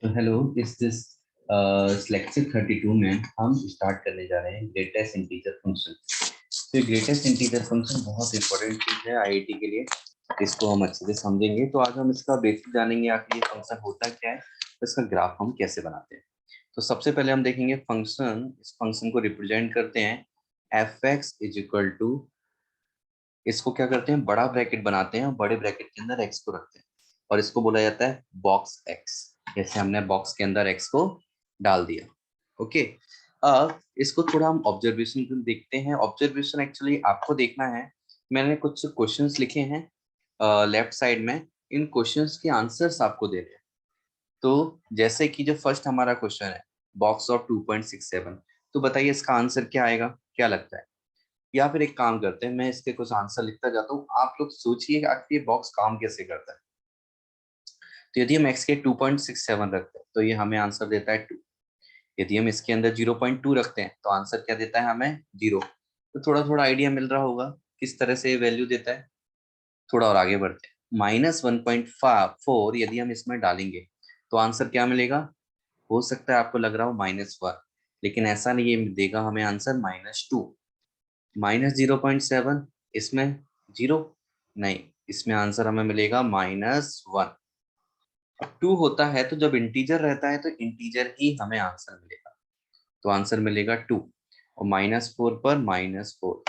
तो हेलो, इस this lecture 32 में हम स्टार्ट करने जा रहे हैं ग्रेटेस्ट इंटीजर फंक्शन। तो ग्रेटेस्ट इंटीजर फंक्शन बहुत इंपॉर्टेंट चीज है आईआईटी के लिए। इसको हम अच्छे से समझेंगे। तो आज हम इसका बेसिक जानेंगे, आखिर ये फंक्शन होता क्या है, तो इसका ग्राफ हम कैसे बनाते हैं। तो सबसे पहले हम देखेंगे फंक्शन। इस फंक्शन को रिप्रेजेंट करते हैं F X is equal to, इसको क्या करते हैं, बड़ा ब्रैकेट बनाते हैं और बड़े ब्रैकेट के अंदर एक्स को रखते हैं और इसको बोला जाता है बॉक्स एक्स। जैसे हमने बॉक्स के अंदर एक्स को डाल दिया। ओके, अब इसको थोड़ा हम ऑब्जर्वेशन देखते हैं। ऑब्जर्वेशन एक्चुअली आपको देखना है। मैंने कुछ क्वेश्चंस लिखे हैं लेफ्ट साइड में। इन क्वेश्चंस के आंसर्स आपको दे रहे हैं। तो जैसे कि जो फर्स्ट हमारा क्वेश्चन है, बॉक्स ऑफ 2.67, तो बताइए इसका आंसर क्या आएगा, क्या लगता है। या फिर एक काम करते हैं, मैं इसके कुछ आंसर लिखता जाता हूँ, आप लोग सोचिए कि आखिर ये बॉक्स काम कैसे करता है। तो यदि हम x के 2.67 रखते हैं तो ये हमें आंसर देता है 2। यदि हम इसके अंदर 0.2 रखते हैं तो आंसर क्या देता है हमें, 0। तो थोड़ा थोड़ा आइडिया मिल रहा होगा किस तरह से वैल्यू देता है। थोड़ा और आगे बढ़ते हैं, -1.4 यदि हम इसमें डालेंगे तो आंसर क्या मिलेगा। हो सकता है आपको लग रहा हो -1, लेकिन ऐसा नहीं, ये देगा हमें आंसर -2। -0.7, इसमें 0 नहीं, इसमें आंसर हमें मिलेगा -1। अब 2 होता है तो जब इंटीजर रहता है तो इंटीजर ही हमें आंसर मिलेगा। तो आंसर मिलेगा 2। और -4 पर -4,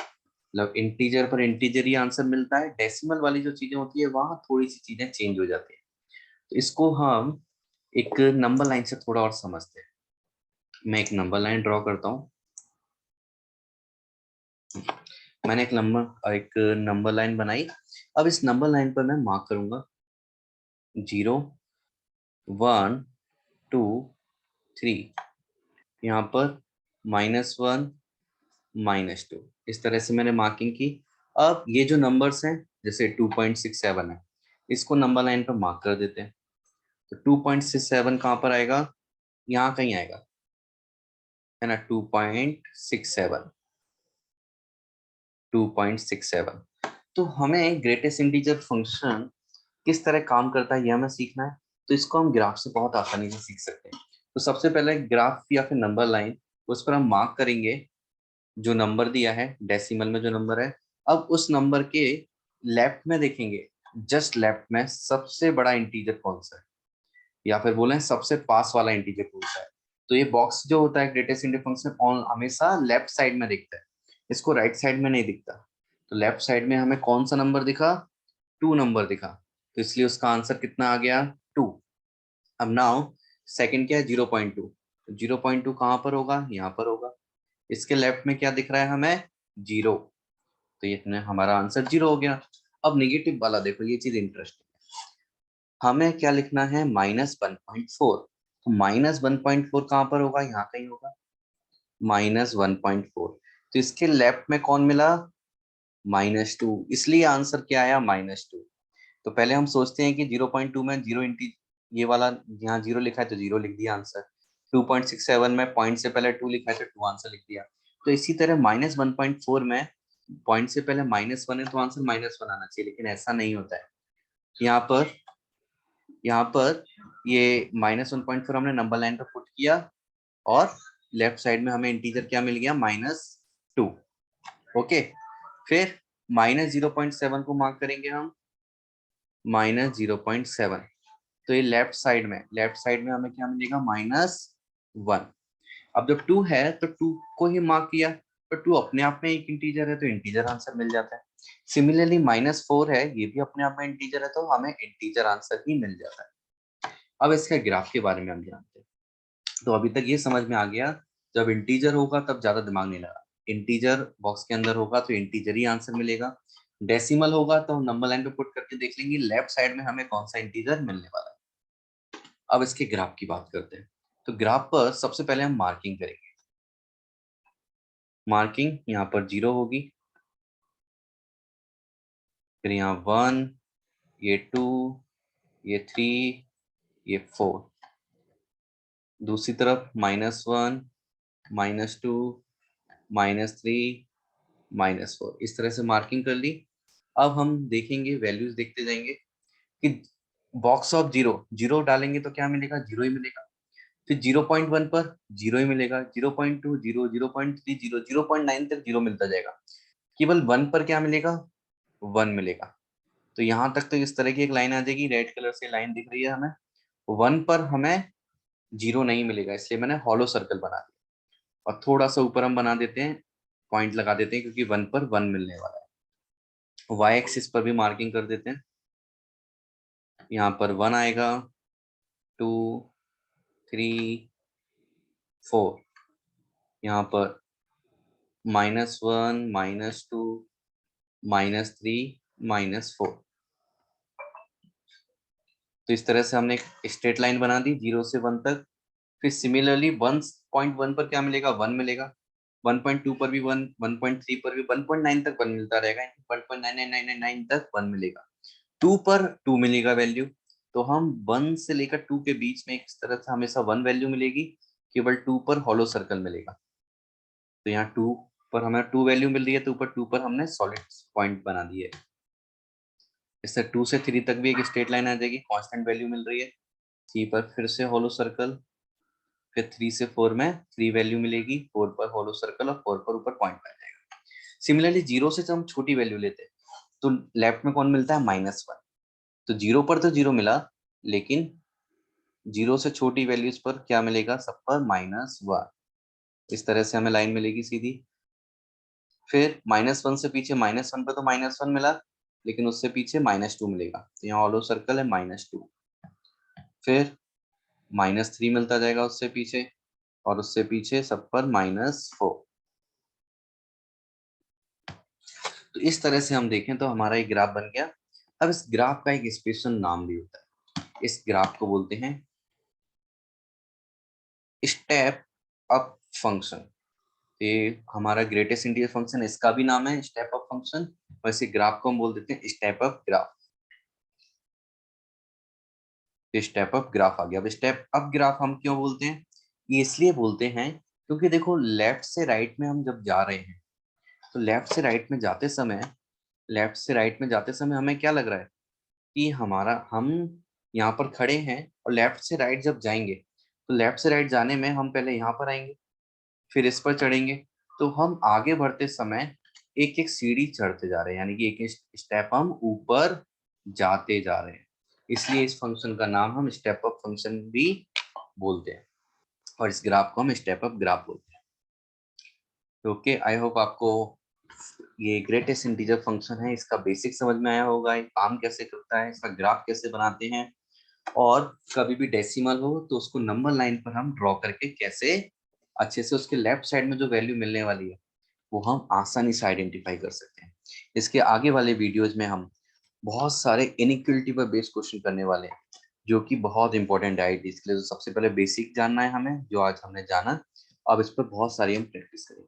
मतलब इंटीजर पर इंटीजर ही आंसर मिलता है। डेसिमल वाली जो चीजें होती है वहां थोड़ी सी चीजें चेंज हो जाती है। तो इसको हम एक नंबर लाइन से थोड़ा और समझते हैं। मैं एक नंबर लाइन ड्रॉ करता हूँ। मैंने एक नंबर लाइन बनाई। अब इस नंबर लाइन पर मैं मार्क करूंगा 0, 1, 2, 3। यहाँ पर -1, -2, इस तरह से मैंने मार्किंग की। अब ये जो नंबर्स हैं, जैसे 2.67 है, इसको नंबर लाइन पर मार्क कर देते हैं। तो 2.67 कहाँ पर आएगा, यहाँ कहीं आएगा, है ना। 2.67, 2.67। तो हमें ग्रेटेस्ट इंटीजर फंक्शन किस तरह काम करता है यह हमें सीखना है। तो इसको हम ग्राफ से बहुत आसानी से सीख सकते हैं। तो सबसे पहले ग्राफ या फिर नंबर लाइन, उस पर हम मार्क करेंगे जो नंबर दिया है, डेसिमल में जो नंबर है। अब उस नंबर के लेफ्ट में देखेंगे, जस्ट लेफ्ट में सबसे बड़ा इंटीजर कौन सा है, या फिर बोले सबसे पास वाला इंटीजर कौन सा है। तो ये बॉक्स जो होता है ग्रेटेस्ट इंटीजर फंक्शन ऑन हमेशा लेफ्ट साइड में दिखता है, इसको राइट साइड में नहीं दिखता। तो लेफ्ट साइड में हमें कौन सा नंबर दिखा, 2 नंबर दिखा। तो इसलिए उसका आंसर कितना आ गया, 2। अब नाउ सेकंड क्या है, 0.2। 0.2 कहाँ पर होगा, यहाँ पर होगा। इसके लेफ्ट में क्या दिख रहा है हमें, 0। तो ये हमारा आंसर 0 हो गया। अब निगेटिव वाला देखो, ये चीज इंटरेस्टिंग है। हमें क्या लिखना है, -1.4। तो -1.4 कहाँ पर होगा, यहाँ कहीं होगा, -1.4। तो इसके लेफ्ट में कौन मिला, -2, इसलिए आंसर क्या आया, -2। तो पहले हम सोचते हैं कि 0.2 में जीरो इंटी, ये वाला यहाँ 0 लिखा है तो 0 लिख दिया आंसर। 2.67 में पॉइंट से पहले 2 लिखा है तो 2 आंसर लिख दिया। तो इसी तरह -1.4 में पॉइंट से पहले -1 है तो आंसर -1 आना चाहिए, लेकिन ऐसा नहीं होता है। यहाँ पर यहाँ पर ये -1.4 हमने नंबर लाइन पर पुट किया और लेफ्ट साइड में हमें इंटीजर क्या मिल गया, -2। ओके, फिर -0.7 को मार्क करेंगे हम, -0.7। तो ये लेफ्ट साइड में हमें क्या मिलेगा, -1। अब जब 2 है तो 2 को ही मार्क किया, तो 2 अपने आप में एक इंटीजर है तो इंटीजर आंसर मिल जाता है। सिमिलरली -4 है, ये भी अपने आप में इंटीजर है तो हमें इंटीजर आंसर ही मिल जाता है। अब इसके ग्राफ के बारे में हम जानते हैं। तो अभी तक ये समझ में आ गया, जब इंटीजर होगा तब ज्यादा दिमाग नहीं लगा। इंटीजर बॉक्स के अंदर होगा तो इंटीजर ही आंसर मिलेगा। डेसिमल होगा तो हम नंबर लाइन पे पुट करके देख लेंगे लेफ्ट साइड में हमें कौन सा इंटीजर मिलने वाला है। अब इसके ग्राफ की बात करते हैं। तो ग्राफ पर सबसे पहले हम मार्किंग करेंगे। मार्किंग यहाँ पर 0 होगी, फिर यहाँ 1, ये 2, ये 3, ये 4। दूसरी तरफ -1, -2, -3, -4, इस तरह से मार्किंग कर ली। अब हम देखेंगे, वैल्यूज देखते जाएंगे कि बॉक्स ऑफ जीरो, जीरो डालेंगे तो क्या मिलेगा, जीरो ही मिलेगा। फिर 0.1 पर जीरो ही मिलेगा, 0.2 जीरो, 0.3 जीरो, 0.9 तक जीरो मिलता जाएगा। केवल 1 पर क्या मिलेगा, 1 मिलेगा। तो यहाँ तक तो इस तरह की एक लाइन आ जाएगी, रेड कलर से लाइन दिख रही है हमें। 1 पर हमें जीरो नहीं मिलेगा, इसलिए मैंने हॉलो सर्कल बना दिया। और थोड़ा सा ऊपर हम बना देते हैं, पॉइंट लगा देते हैं, क्योंकि 1 पर 1 मिलने वाला है। वाई एक्सिस पर भी मार्किंग कर देते हैं, यहाँ पर 1 आएगा, 2, 3, 4, यहाँ पर -1, -2, -3, -4। तो इस तरह से हमने एक स्ट्रेट लाइन बना दी 0 से 1 तक। फिर सिमिलरली 1.1 पर क्या मिलेगा, 1 मिलेगा। 1.2 पर भी 1, 1.3 पर भी 1.9 तक 1 मिलता रहेगा, 1.99999 तक 1 मिलेगा। 2 पर 2 मिलेगा वैल्यू। तो हम 1 से लेकर 2 के बीच में इस तरह से हमेशा 1 वैल्यू मिलेगी, केवल 2 पर हॉलो सर्कल मिलेगा। तो यहाँ 2 पर हमें 2 वैल्यू मिल रही है, तो ऊपर 2 पर हमने सॉलिड पॉइंट बना दिए। इससे 2 से 3 तक भी एक स्ट्रेट लाइन आ जाएगी, कांस्टेंट वैल्यू मिल रही है। 3 पर फिर से हॉलो सर्कल, फिर 3 से 4 में 3 वैल्यू मिलेगी, 4 पर हॉलो सर्कल और 4 पर ऊपर पॉइंट आ जाएगा। सिमिलरली 0 से जब हम छोटी वैल्यू लेते हैं तो लेफ्ट में कौन मिलता है, -1। तो 0 पर तो 0 मिला, लेकिन 0 से छोटी वैल्यूज पर क्या मिलेगा, सब पर -1। इस तरह से हमें लाइन मिलेगी सीधी। फिर -1 से पीछे -1 पर तो -1 मिला, लेकिन उससे पीछे -2 मिलेगा, तो यहाँ हॉलो सर्कल है -2। फिर -3 मिलता जाएगा उससे पीछे, और उससे पीछे सब पर -4। तो इस तरह से हम देखें तो हमारा एक ग्राफ बन गया। अब इस ग्राफ का एक स्पेशल नाम भी होता है, इस ग्राफ को बोलते हैं स्टेप अप फंक्शन। ये हमारा ग्रेटेस्ट इंटीजर फंक्शन, इसका भी नाम है स्टेप अप फंक्शन, वैसे ग्राफ को हम बोल देते हैं step up graph. Step up graph आ गया। अब स्टेप अप ग्राफ हम क्यों बोलते हैं, ये इसलिए बोलते हैं क्योंकि देखो लेफ्ट से राइट में हम जब जा रहे हैं, तो लेफ्ट से राइट में जाते समय, हमें क्या लग रहा है कि हम यहाँ पर खड़े हैं, और लेफ्ट से राइट जब जाएंगे, तो लेफ्ट से राइट जाने में हम पहले यहाँ पर आएंगे, फिर इस पर चढ़ेंगे। तो हम आगे बढ़ते समय एक एक सीढ़ी चढ़ते जा रहे हैं, यानी कि एक एक स्टेप हम ऊपर जाते जा रहे हैं। इसलिए इस फंक्शन का नाम हम स्टेप अप फंक्शन भी बोलते हैं, और इस ग्राफ को हम स्टेप अप ग्राफ बोलते हैं। ओके, आई होप आपको ये ग्रेटेस्ट इंटीजर फंक्शन है, इसका बेसिक समझ में आया होगा, ये काम कैसे करता है, इसका ग्राफ कैसे बनाते हैं, और कभी भी डेसिमल हो तो उसको नंबर लाइन पर हम ड्रॉ करके कैसे अच्छे से उसके लेफ्ट साइड में जो वैल्यू मिलने वाली है वो हम आसानी से आइडेंटिफाई कर सकते हैं। इसके आगे वाले वीडियोज में हम बहुत सारे इनइक्वलिटी पर बेस्ड क्वेश्चन करने वाले हैं, जो कि बहुत इंपॉर्टेंट है आईआईटी के लिए। तो सबसे पहले बेसिक जानना है हमें, जो आज हमने जाना। अब इस पर बहुत सारी हम प्रैक्टिस करेंगे।